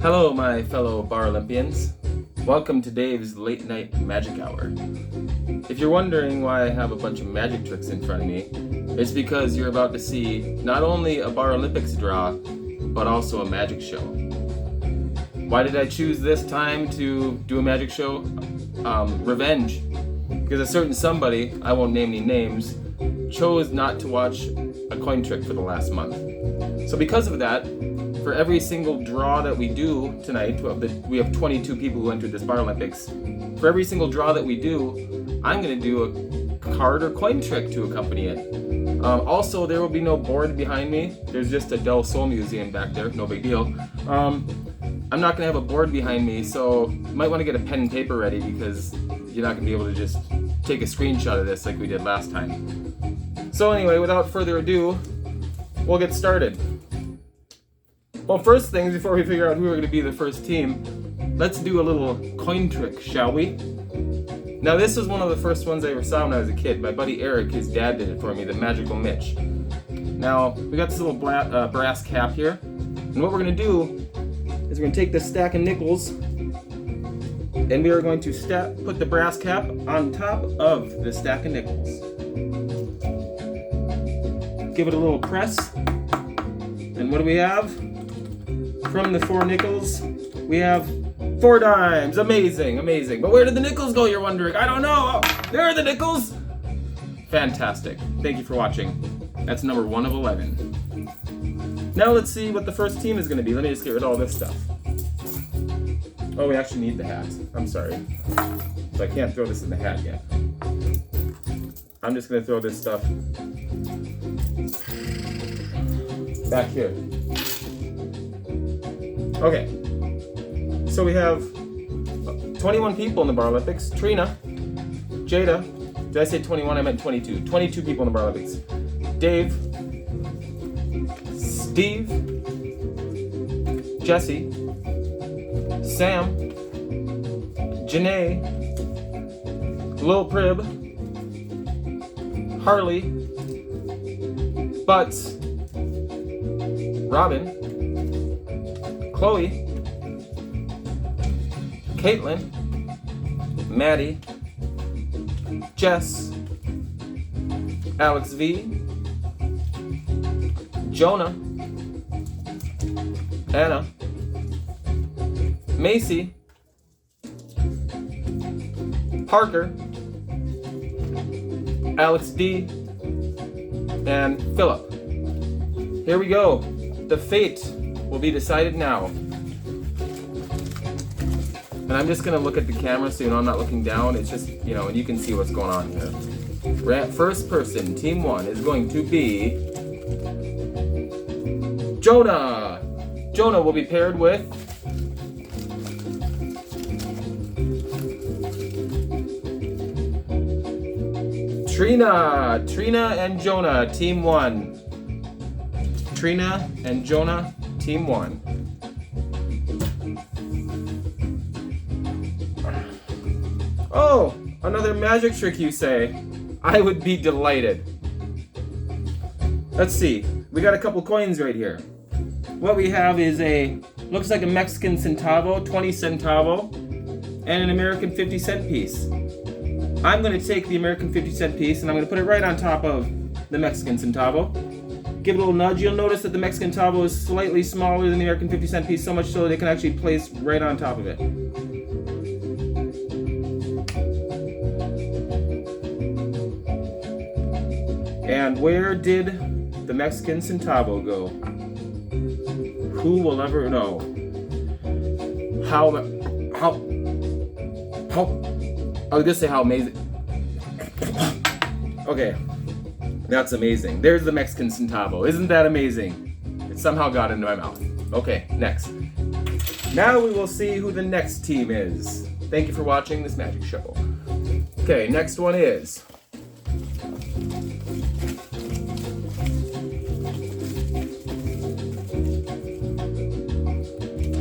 Hello, my fellow Bar Olympians. Welcome to Dave's Late Night Magic Hour. If you're wondering why I have a bunch of magic tricks in front of me, it's because you're about to see not only a Bar Olympics draw, but also a magic show. Why did I choose this time to do a magic show? Revenge. Because a certain somebody, I won't name any names, chose not to watch a coin trick for the last month. So because of that, for every single draw that we do tonight, we have 22 people who entered this Bar Olympics. For every single draw that we do, I'm going to do a card or coin trick to accompany it. Also, there will be no board behind me. There's just a Del Sol Museum back there, no big deal. I'm not going to have a board behind me, so you might want to get a pen and paper ready because you're not going to be able to just take a screenshot of this like we did last time. So anyway, without further ado, we'll get started. Well, first things, before we figure out who are going to be the first team, let's do a little coin trick, shall we? Now, this was one of the first ones I ever saw when I was a kid. My buddy Eric, his dad did it for me, the Magical Mitch. Now, we got this little brass cap here, and what we're going to do is we're going to take this stack of nickels, and we are going to put the brass cap on top of the stack of nickels. Give it a little press, and what do we have? From the 4 nickels, we have 4 dimes. Amazing, amazing. But where did the nickels go, you're wondering? I don't know. Oh, there are the nickels. Fantastic. Thank you for watching. That's number 1 of 11. Now let's see what the first team is going to be. Let me just get rid of all this stuff. Oh, we actually need the hat. I'm sorry. So I can't throw this in the hat yet. I'm just going to throw this stuff back here. Okay, so we have 21 people in the Bar Olympics. Trina, Jada, did I say 21? I meant 22. 22 people in the Bar Olympics. Dave, Steve, Jesse, Sam, Janae, Lil Prib, Harley, Butts, Robin, Chloe, Caitlin, Maddie, Jess, Alex V, Jonah, Anna, Macy, Parker, Alex D, and Philip. Here we go. The fate will be decided now. And I'm just gonna look at the camera so you know I'm not looking down. It's just, and you can see what's going on here. First person, team 1, is going to be Jonah. Jonah will be paired with Trina. Trina and Jonah, team 1. Trina and Jonah, team 1. Oh, another magic trick, you say? I would be delighted. Let's see. We got a couple coins right here. What we have is looks like a Mexican centavo, 20 centavo, and an American 50-cent piece. I'm going to take the American 50-cent piece and I'm going to put it right on top of the Mexican centavo. Give it a little nudge. You'll notice that the Mexican centavo is slightly smaller than the American 50-cent piece, so much so that it can actually place right on top of it. And where did the Mexican centavo go? Who will ever know? How, I was gonna say how amazing. Okay, that's amazing. There's the Mexican centavo. Isn't that amazing? It somehow got into my mouth. Okay, next. Now we will see who the next team is. Thank you for watching this magic show. Okay, next one is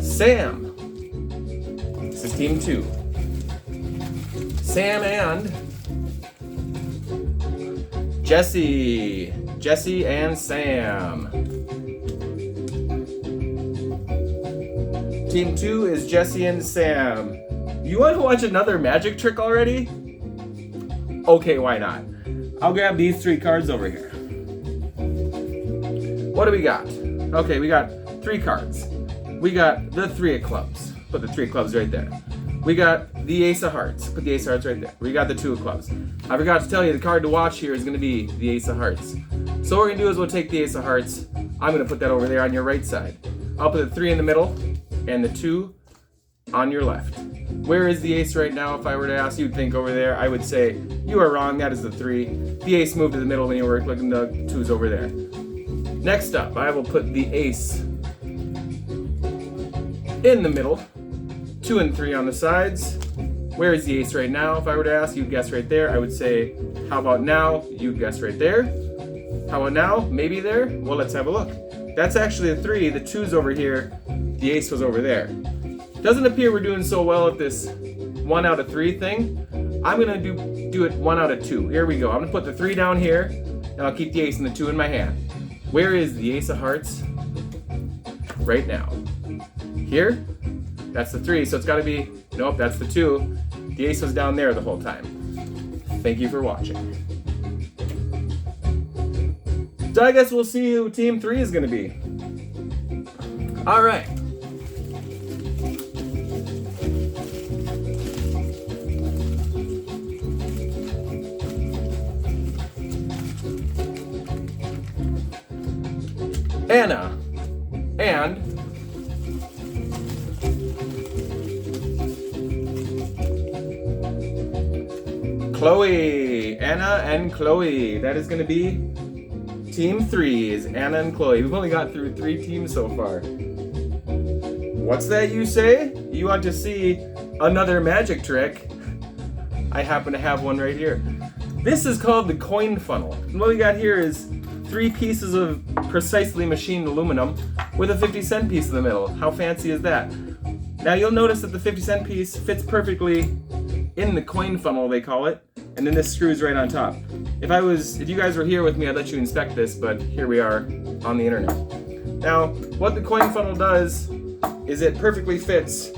Sam. This is team 2. Sam and Jesse and Sam. Team 2 is Jesse and Sam. You want to watch another magic trick already? Okay, why not? I'll grab these 3 cards over here. What do we got? Okay, we got 3 cards. We got the 3 of clubs. Put the 3 of clubs right there. We got the ace of hearts. Put the ace of hearts right there. We got the 2 of clubs. I forgot to tell you, the card to watch here is going to be the ace of hearts. So what we're going to do is we'll take the ace of hearts. I'm going to put that over there on your right side. I'll put the 3 in the middle and the 2 on your left. Where is the ace right now? If I were to ask, you'd think over there. I would say, you are wrong, that is the 3. The ace moved to the middle when you were looking, the 2's over there. Next up, I will put the ace in the middle. 2 and 3 on the sides. Where is the ace right now? If I were to ask, you'd guess right there. I would say, how about now? You'd guess right there. How about now? Maybe there? Well, let's have a look. That's actually a 3. The 2's over here. The ace was over there. Doesn't appear we're doing so well at this 1 out of 3 thing. I'm gonna do it 1 out of 2. Here we go. I'm gonna put the 3 down here, and I'll keep the ace and the 2 in my hand. Where is the ace of hearts? Right now. Here? That's the 3, so it's gotta be, nope, that's the 2. The ace was down there the whole time. Thank you for watching. So I guess we'll see who Team 3 is gonna be. All right. Anna and Chloe. Anna and Chloe. That is going to be Team 3 is Anna and Chloe. We've only got through 3 teams so far. What's that you say? You want to see another magic trick? I happen to have one right here. This is called the coin funnel. And what we got here is 3 pieces of precisely machined aluminum with a 50-cent piece in the middle. How fancy is that? Now you'll notice that the 50-cent piece fits perfectly in the coin funnel, they call it, and then this screws right on top. If you guys were here with me, I'd let you inspect this, but here we are on the internet. Now, what the coin funnel does is it perfectly fits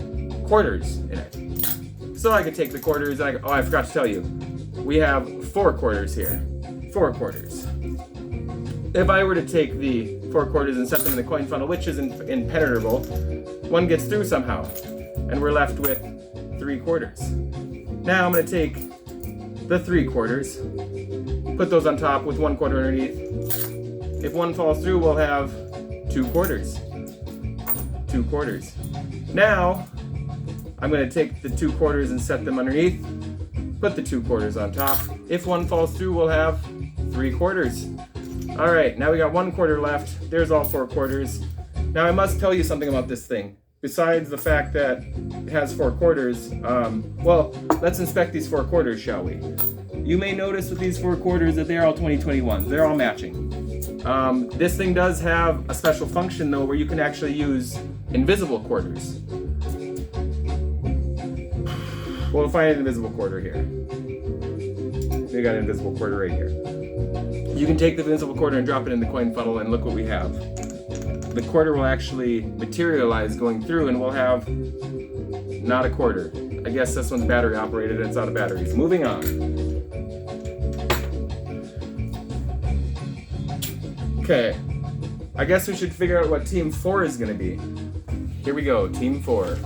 quarters in it. So I could take the quarters, and I forgot to tell you, we have 4 quarters here. 4 quarters. If I were to take the 4 quarters and set them in the coin funnel, which is impenetrable, one gets through somehow, and we're left with 3 quarters. Now I'm going to take the 3 quarters, put those on top with 1 quarter underneath. If one falls through, we'll have 2 quarters. 2 quarters. Now I'm going to take the 2 quarters and set them underneath, put the 2 quarters on top. If one falls through, we'll have 3 quarters. All right, now we got 1 quarter left. There's all 4 quarters. Now I must tell you something about this thing. Besides the fact that it has 4 quarters, well, let's inspect these 4 quarters, shall we? You may notice with these 4 quarters that they're all 2021s. They're all matching. This thing does have a special function, though, where you can actually use invisible quarters. We'll find an invisible quarter here. We got an invisible quarter right here. You can take the invisible quarter and drop it in the coin funnel, and look what we have. The quarter will actually materialize going through, and we'll have not a quarter. I guess this one's battery operated and it's out of batteries. Moving on. Okay, I guess we should figure out what Team 4 is going to be. Here we go, Team 4.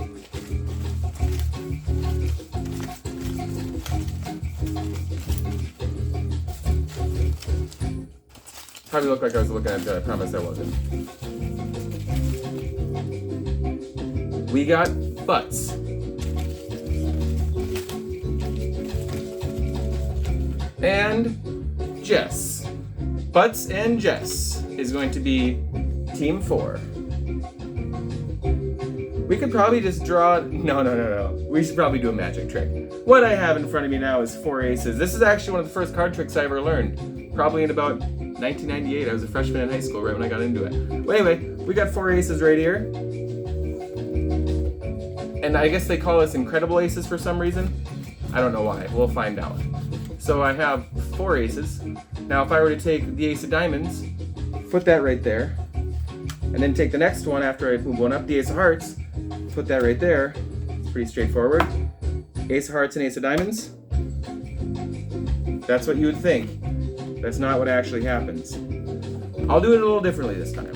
Probably looked like I was looking at that. I promise I wasn't. We got Butts. And Jess. Butts and Jess is going to be Team 4. We could probably just draw... No. We should probably do a magic trick. What I have in front of me now is 4 aces. This is actually one of the first card tricks I ever learned. Probably in about 1998. I was a freshman in high school right when I got into it. But anyway, we got 4 aces right here. And I guess they call us incredible aces for some reason. I don't know why. We'll find out. So I have 4 aces. Now if I were to take the ace of diamonds, put that right there, and then take the next one after I move one up, the ace of hearts, put that right there. It's pretty straightforward. Ace of hearts and ace of diamonds. That's what you would think. That's not what actually happens. I'll do it a little differently this time.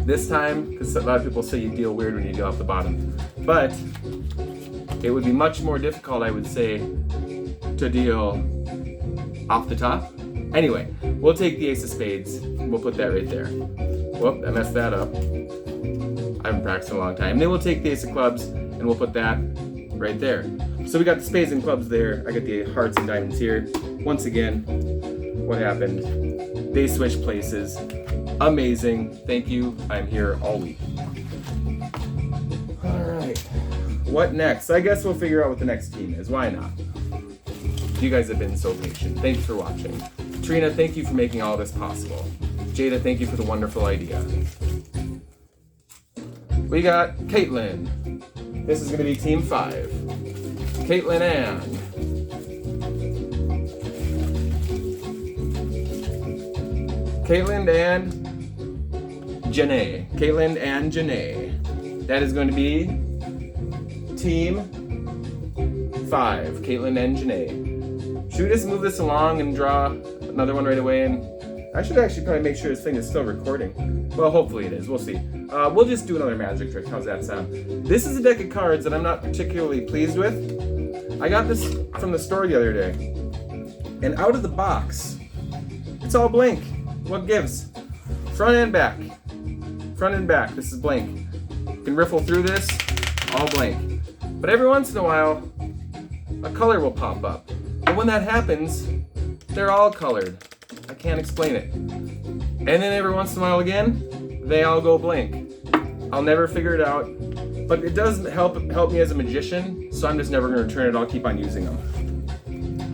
This time, because a lot of people say you deal weird when you deal off the bottom, but it would be much more difficult, I would say, to deal off the top. Anyway, we'll take the ace of spades. We'll put that right there. Whoop, I messed that up. I haven't practiced in a long time. Then we'll take the ace of clubs and we'll put that right there. So we got the spades and clubs there. I got the hearts and diamonds here. Once again, what happened? They switched places. Amazing. Thank you. I'm here all week. All right. What next? I guess we'll figure out what the next team is. Why not? You guys have been so patient. Thanks for watching. Trina, thank you for making all this possible. Jada, thank you for the wonderful idea. We got Caitlin. This is going to be Team 5. Caitlin and Janae. Caitlin and Janae. That is going to be Team 5. Caitlin and Janae. Should we just move this along and draw another one right away? And I should actually probably make sure this thing is still recording. Well, hopefully it is. We'll see. We'll just do another magic trick. How's that sound? This is a deck of cards that I'm not particularly pleased with. I got this from the store the other day. And out of the box, it's all blank. What gives? Front and back. Front and back. This is blank. You can riffle through this, all blank. But every once in a while, a color will pop up. But when that happens, they're all colored. I can't explain it. And then every once in a while again, they all go blank. I'll never figure it out. But it does help me as a magician, so I'm just never going to return it. I'll keep on using them.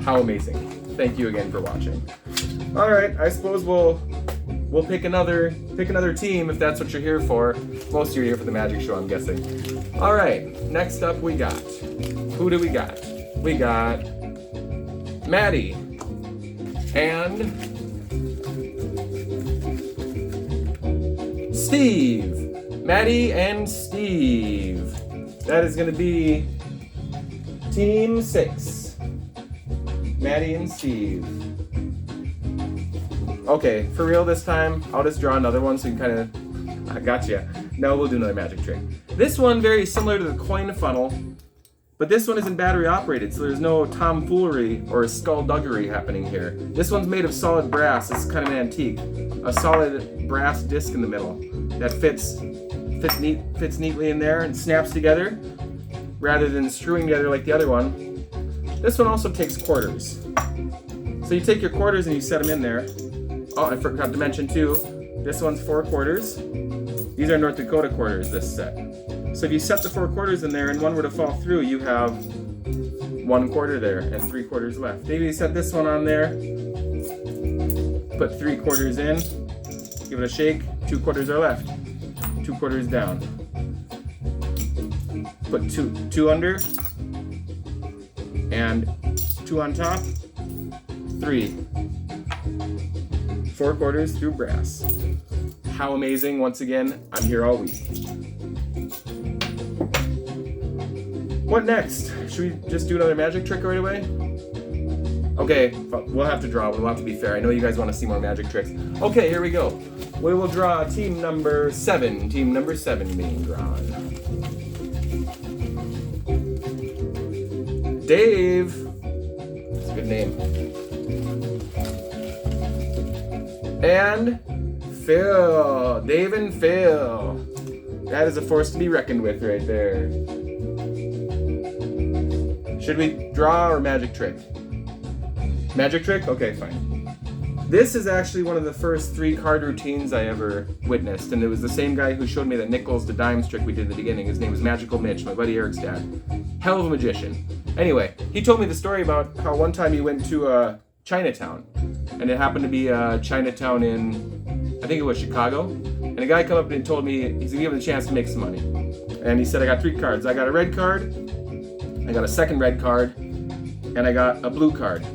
How amazing. Thank you again for watching. All right, I suppose we'll pick another team if that's what you're here for. Most of you are here for the magic show, I'm guessing. All right, next up we got, who do we got? We got Maddie and Steve. Maddie and Steve. That is going to be Team 6. Maddie and Steve. Okay, for real this time, I'll just draw another one so you can kind of... I gotcha. Now we'll do another magic trick. This one very similar to the coin funnel, but this one isn't battery operated, so there's no tomfoolery or skullduggery happening here. This one's made of solid brass. It's kind of an antique. A solid brass disc in the middle that fits neatly in there and snaps together rather than screwing together like the other one. This one also takes quarters. So you take your quarters and you set them in there. Oh, I forgot to mention too, this one's 4 quarters. These are North Dakota quarters, this set. So if you set the 4 quarters in there and one were to fall through, you have 1 quarter there and 3 quarters left. Maybe you set this one on there, put 3 quarters in, give it a shake, 2 quarters are left, 2 quarters down. Put two under, and 2 on top, 3. 4 quarters through brass. How amazing, once again, I'm here all week. What next? Should we just do another magic trick right away? Okay, we'll have to draw. We'll have to be fair. I know you guys want to see more magic tricks. Okay, here we go. We will draw team number 7. Team number 7 being drawn. Dave. That's a good name. And Phil. Dave and Phil. That is a force to be reckoned with right there. Should we draw or magic trick? Magic trick? Okay, fine. This is actually one of the first 3 card routines I ever witnessed, and it was the same guy who showed me the nickels to dimes trick we did in the beginning. His name was Magical Mitch, my buddy Eric's dad. Hell of a magician. Anyway, he told me the story about how one time he went to Chinatown, and it happened to be Chinatown in, I think it was Chicago, and a guy come up and told me he's gonna give him a chance to make some money. And he said, I got 3 cards. I got a red card, I got a second red card, and I got a blue card.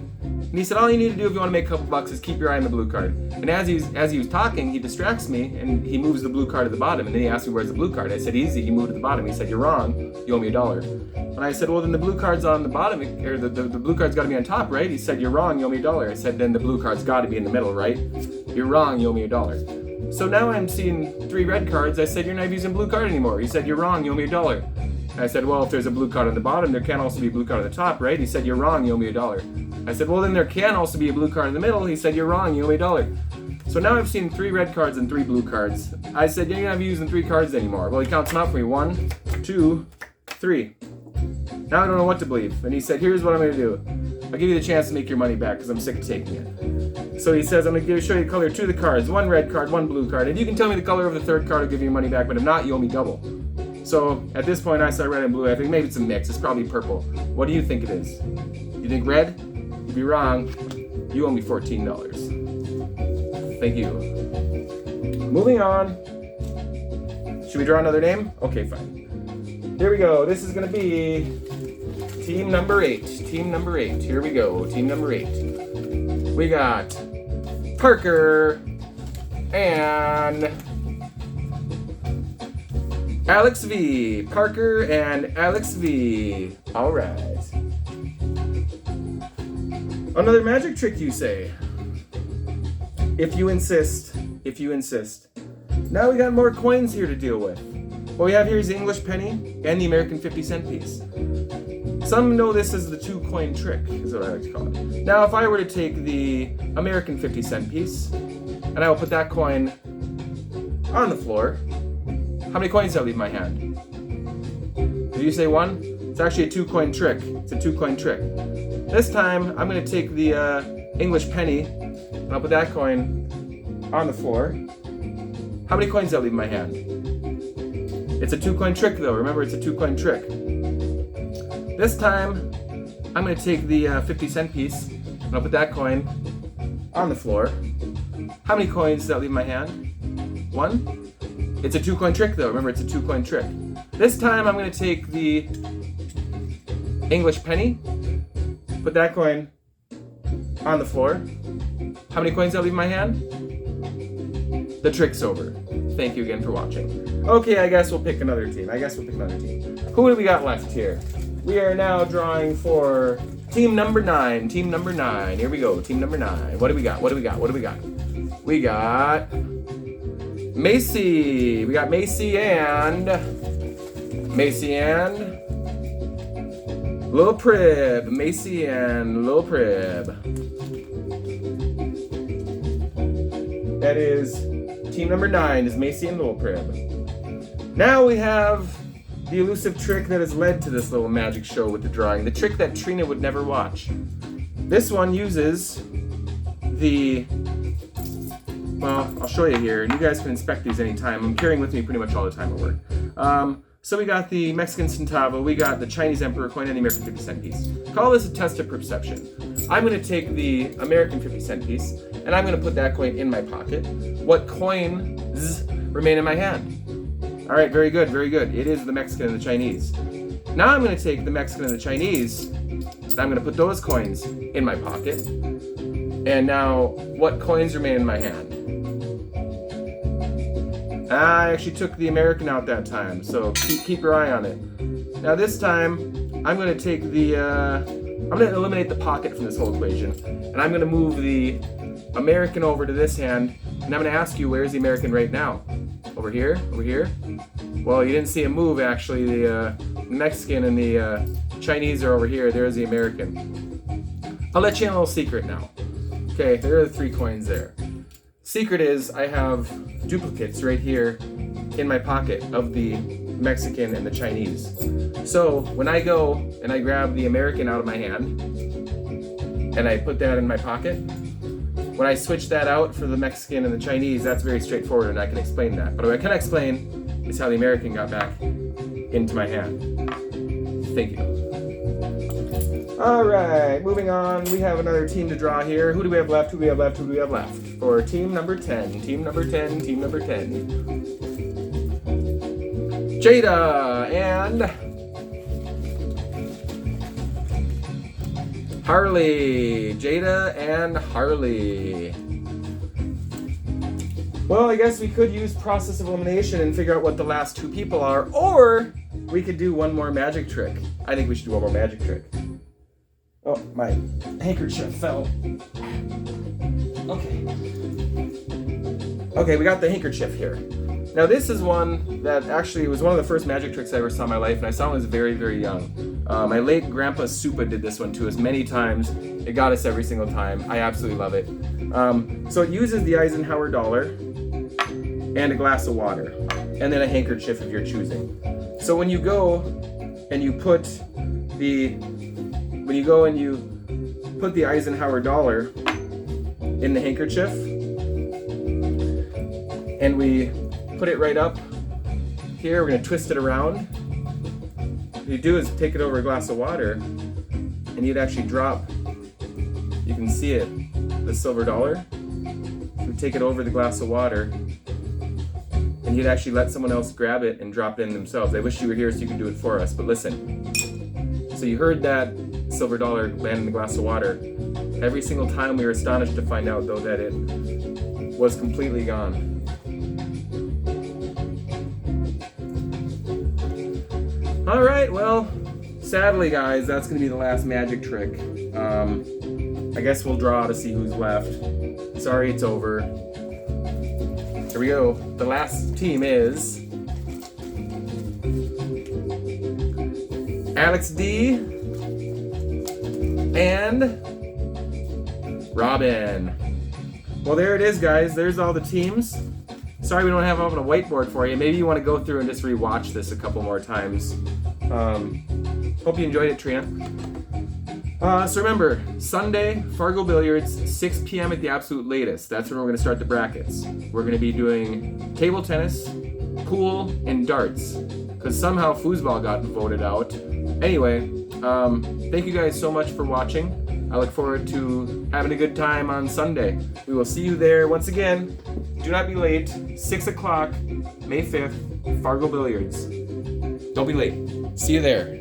And he said, all you need to do if you want to make a couple bucks is keep your eye on the blue card. And as he was talking, he distracts me and he moves the blue card to the bottom. And then he asked me, where's the blue card? I said, easy, he moved to the bottom. He said, you're wrong, you owe me $1. And I said, well, then the blue card's on the bottom, or the blue card's got to be on top, right? He said, you're wrong, you owe me $1. I said, then the blue card's got to be in the middle, right? You're wrong, you owe me $1. So now I'm seeing 3 red cards. I said, you're not using blue card anymore. He said, you're wrong, you owe me $1. And I said, well, if there's a blue card on the bottom, there can also be a blue card on the top, right? He said, you're wrong, you owe me $1. I said, well, then there can also be a blue card in the middle. He said, you're wrong, you owe me $1. So now I've seen 3 red cards and 3 blue cards. I said, you're not using 3 cards anymore. Well, he counts them out for me. 1, 2, 3. Now I don't know what to believe. And he said, here's what I'm going to do. I'll give you the chance to make your money back because I'm sick of taking it. So he says, I'm going to show you the color 2 of the cards. 1 red card, 1 blue card. If you can tell me the color of the 3rd card, I'll give you your money back. But if not, you owe me double. So at this point, I saw red and blue. I think maybe it's a mix. It's probably purple. What do you think it is? You think red? You'd be wrong. You owe me $14. Thank you. Moving on. Should we draw another name? Okay, fine. Here we go. This is going to be team number 8. Team number 8. Here we go. Team number 8. We got Parker and Alex V. Parker and Alex V. All right. Another magic trick, you say? If you insist. If you insist. Now we got more coins here to deal with. What we have here is the English penny and the American 50-cent piece. Some know this as the 2-coin trick, is what I like to call it. Now, if I were to take the American 50-cent piece, and I will put that coin on the floor, how many coins do I leave in my hand? Did you say 1? It's actually a 2-coin trick. It's a 2-coin trick. This time, I'm going to take the English penny, and I'll put that coin on the floor. How many coins do I leave in my hand? It's a 2-coin trick, though. Remember, it's a 2-coin trick. This time, I'm going to take the 50-cent piece, and I'll put that coin on the floor. How many coins does that leave in my hand? 1? It's a 2-coin trick, though. Remember, it's a 2-coin trick. This time, I'm going to take the English penny, put that coin on the floor. How many coins do I leave in my hand? The trick's over. Thank you again for watching. Okay, I guess we'll pick another team. Who do we got left here? We are now drawing for team number 9. Team number 9. Here we go. Team number 9. What do we got? We got Macy. We got Macy and Lil Prib. Macy and Lil Prib. That is team number 9 is Macy and Lil Prib. Now we have the elusive trick that has led to this little magic show with the drawing. The trick that Trina would never watch. This one uses the... Well, I'll show you here, and you guys can inspect these anytime. I'm carrying with me pretty much all the time at work. So we got the Mexican centavo, we got the Chinese emperor coin, and the American 50-cent piece. Call this a test of perception. I'm going to take the American 50-cent piece, and I'm going to put that coin in my pocket. What coins remain in my hand? All right, very good, very good. It is the Mexican and the Chinese. Now I'm going to take the Mexican and the Chinese, and I'm going to put those coins in my pocket. And now, what coins remain in my hand? I actually took the American out that time, so keep your eye on it. Now this time, I'm going to take the, I'm going to eliminate the pocket from this whole equation, and I'm going to move the American over to this hand, and I'm going to ask you, where's the American right now? Over here? Over here? Well, you didn't see him move, actually. The Mexican and the Chinese are over here. There's the American. I'll let you in a little secret now. Okay, there are the 3 coins there. Secret is I have duplicates right here in my pocket of the Mexican and the Chinese. So when I go and I grab the American out of my hand and I put that in my pocket, when I switch that out for the Mexican and the Chinese, that's very straightforward and I can explain that. But what I can explain is how the American got back into my hand. Thank you. All right, moving on. We have another team to draw here. Who do we have left? Who do we have left? Who do we have left? For team number 10. Team number 10. Team number 10. Jada and Harley. Jada and Harley. Well, I guess we could use process of elimination and figure out what the last two people are, or we could do one more magic trick. I think we should do one more magic trick. Oh, my handkerchief fell. Okay, we got the handkerchief here. Now this is one that actually was one of the first magic tricks I ever saw in my life, and I saw it when I was very, very young. My late grandpa Supa did this one to us many times. It got us every single time. I absolutely love it. So it uses the Eisenhower dollar and a glass of water, and then a handkerchief if you're choosing. So when you go and you put the Eisenhower dollar in the handkerchief, and we put it right up here, we're gonna twist it around. What you do is take it over a glass of water, and you'd actually drop, you can see it, the silver dollar. You take it over the glass of water, and you'd actually let someone else grab it and drop it in themselves. I wish you were here so you could do it for us, but listen. So you heard that silver dollar land in the glass of water. Every single time we were astonished to find out, though, that it was completely gone. All right, well, sadly, guys, that's gonna be the last magic trick. I guess we'll draw to see who's left. Sorry, it's over. Here we go. The last team is Alex D and Robin. Well, there it is, guys. There's all the teams. Sorry we don't have it up on a whiteboard for you. Maybe you want to go through and just rewatch this a couple more times. Hope you enjoyed it, Trina. So remember, Sunday, Fargo Billiards, 6 p.m. at the absolute latest. That's when we're going to start the brackets. We're going to be doing table tennis, pool, and darts. Because somehow foosball got voted out. Anyway, thank you guys so much for watching. I look forward to having a good time on Sunday. We will see you there once again. Do not be late. 6 o'clock, May 5th, Fargo Billiards. Don't be late. See you there.